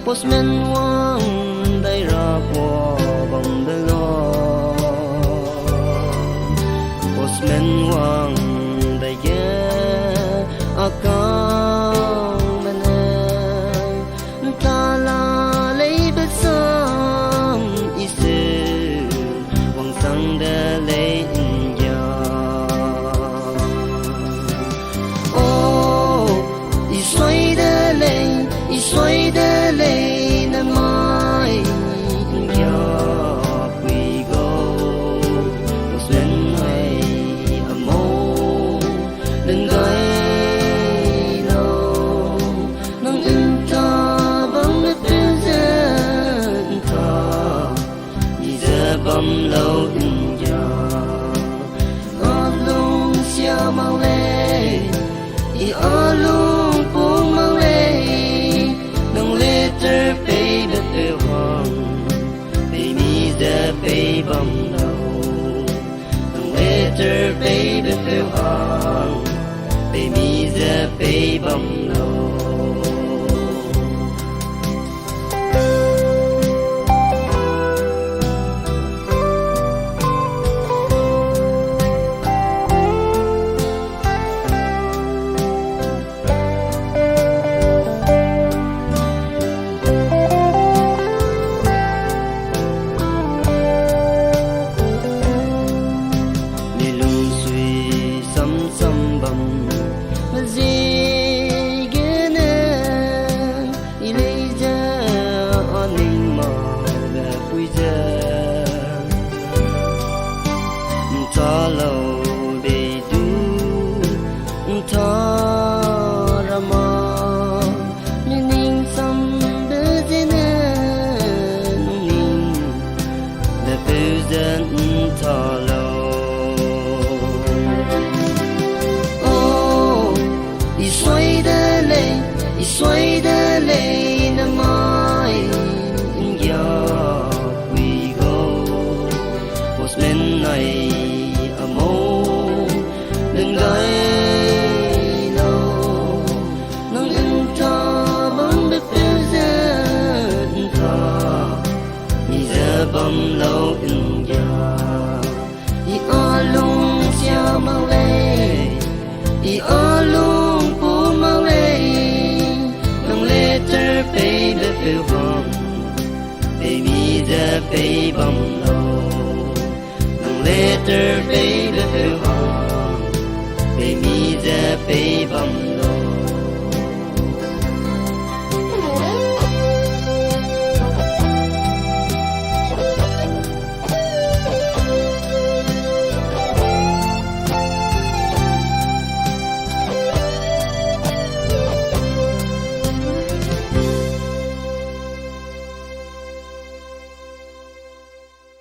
Postman wang dai ra po bom belo Postman wang dai ge akang mana ta la lei besam ise wang sang de lei ya oh i soi de lei na mai ya we go Postman hai amo đừng gai no nang ta bang na present ta ni za bam lo ya alung sia mau le I alung pung mau le Later baby feel wrong Baby the baby no Later baby feel wrong Baby the baby no ta lâu để du ta rama ninh sam de zene ninh de puzan ta lâu oh I xoay de lei na mai ya we go Postman này đừng gai no nang ta bang be present ta ni za bam lo ya I alung sia mau le I alung pu mau le nang later baby feel wrong baby the baby bam lo nang later baby feel wrong Baby the baby